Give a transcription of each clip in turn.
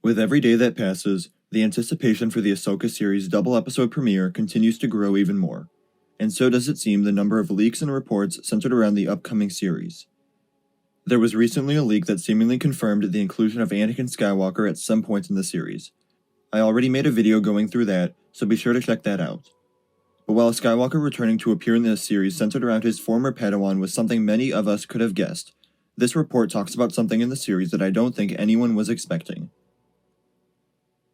With every day that passes, the anticipation for the Ahsoka series' double-episode premiere continues to grow even more, and so does it seem the number of leaks and reports centered around the upcoming series. There was recently a leak that seemingly confirmed the inclusion of Anakin Skywalker at some point in the series. I already made a video going through that, so be sure to check that out. But while Skywalker returning to appear in this series centered around his former Padawan was something many of us could have guessed, this report talks about something in the series that I don't think anyone was expecting.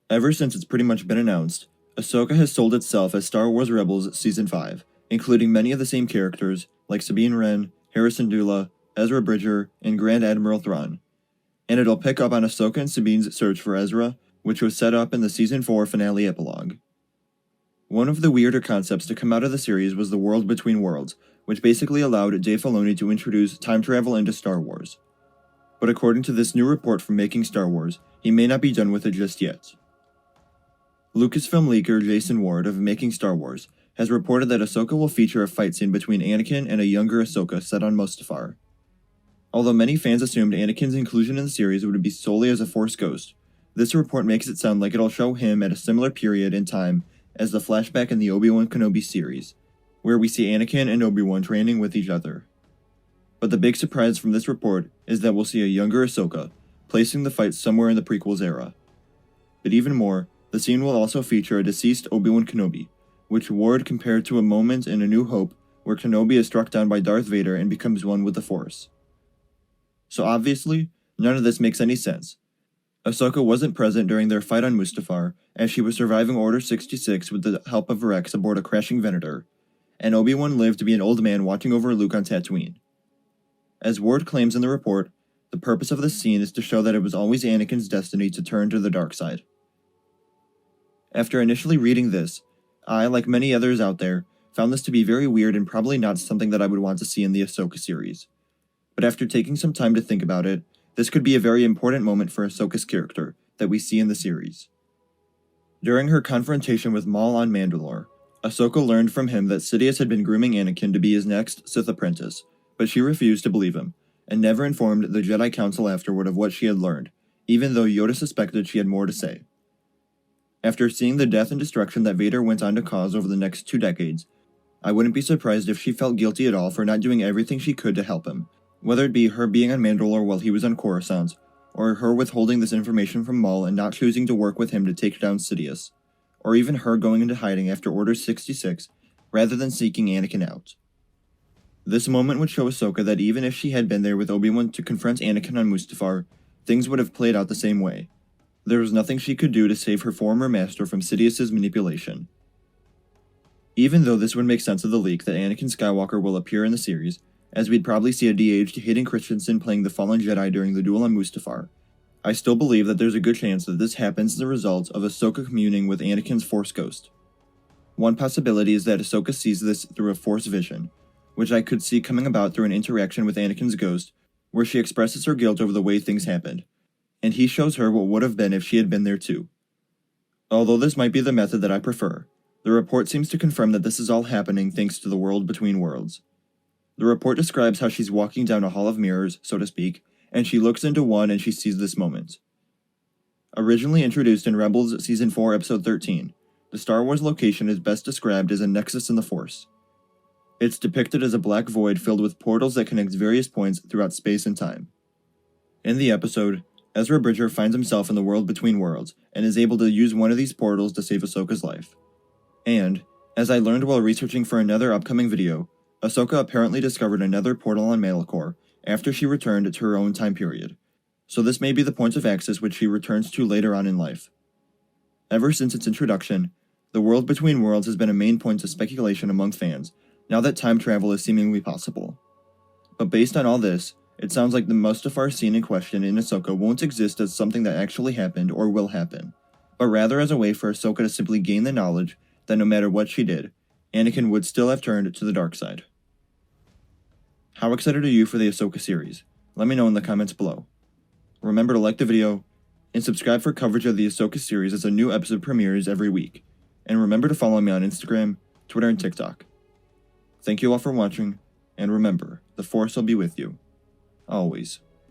Ever since it's pretty much been announced, Ahsoka has sold itself as Star Wars Rebels Season 5, including many of the same characters, like Sabine Wren, Harrison Dula, Ezra Bridger, and Grand Admiral Thrawn. And it'll pick up on Ahsoka and Sabine's search for Ezra, which was set up in the Season 4 finale epilogue. One of the weirder concepts to come out of the series was the World Between Worlds, which basically allowed Dave Filoni to introduce time travel into Star Wars. But according to this new report from Making Star Wars, he may not be done with it just yet. Lucasfilm leaker Jason Ward of Making Star Wars has reported that Ahsoka will feature a fight scene between Anakin and a younger Ahsoka set on Mustafar. Although many fans assumed Anakin's inclusion in the series would be solely as a Force ghost, this report makes it sound like it'll show him at a similar period in time as the flashback in the Obi-Wan Kenobi series, where we see Anakin and Obi-Wan training with each other. But the big surprise from this report is that we'll see a younger Ahsoka, placing the fight somewhere in the prequels era. But even more, the scene will also feature a deceased Obi-Wan Kenobi, which Ward compared to a moment in A New Hope where Kenobi is struck down by Darth Vader and becomes one with the Force. So obviously, none of this makes any sense. Ahsoka wasn't present during their fight on Mustafar, as she was surviving Order 66 with the help of Rex aboard a crashing Venator, and Obi-Wan lived to be an old man watching over Luke on Tatooine. As Ward claims in the report, the purpose of this scene is to show that it was always Anakin's destiny to turn to the dark side. After initially reading this, I, like many others out there, found this to be very weird and probably not something that I would want to see in the Ahsoka series. But after taking some time to think about it, this could be a very important moment for Ahsoka's character that we see in the series. During her confrontation with Maul on Mandalore, Ahsoka learned from him that Sidious had been grooming Anakin to be his next Sith apprentice, but she refused to believe him, and never informed the Jedi Council afterward of what she had learned, even though Yoda suspected she had more to say. After seeing the death and destruction that Vader went on to cause over the next 2 decades, I wouldn't be surprised if she felt guilty at all for not doing everything she could to help him, whether it be her being on Mandalore while he was on Coruscant, or her withholding this information from Maul and not choosing to work with him to take down Sidious, or even her going into hiding after Order 66 rather than seeking Anakin out. This moment would show Ahsoka that even if she had been there with Obi-Wan to confront Anakin on Mustafar, things would have played out the same way. There was nothing she could do to save her former master from Sidious's manipulation. Even though this would make sense of the leak that Anakin Skywalker will appear in the series, as we'd probably see a de-aged Hayden Christensen playing the Fallen Jedi during the duel on Mustafar, I still believe that there's a good chance that this happens as a result of Ahsoka communing with Anakin's Force ghost. One possibility is that Ahsoka sees this through a Force vision, which I could see coming about through an interaction with Anakin's ghost, where she expresses her guilt over the way things happened, and he shows her what would have been if she had been there too. Although this might be the method that I prefer, the report seems to confirm that this is all happening thanks to the World Between Worlds. The report describes how she's walking down a hall of mirrors, so to speak, and she looks into one and she sees this moment. Originally introduced in Rebels Season 4 Episode 13, the Star Wars location is best described as a nexus in the Force. It's depicted as a black void filled with portals that connect various points throughout space and time. In the episode, Ezra Bridger finds himself in the World Between Worlds and is able to use one of these portals to save Ahsoka's life. And, as I learned while researching for another upcoming video, Ahsoka apparently discovered another portal on Malachor after she returned to her own time period, so this may be the point of access which she returns to later on in life. Ever since its introduction, the World Between Worlds has been a main point of speculation among fans, now that time travel is seemingly possible. But based on all this, it sounds like the Mustafar scene in question in Ahsoka won't exist as something that actually happened or will happen, but rather as a way for Ahsoka to simply gain the knowledge that no matter what she did, Anakin would still have turned to the dark side. How excited are you for the Ahsoka series? Let me know in the comments below. Remember to like the video, and subscribe for coverage of the Ahsoka series as a new episode premieres every week. And remember to follow me on Instagram, Twitter, and TikTok. Thank you all for watching, and remember, the Force will be with you. Always.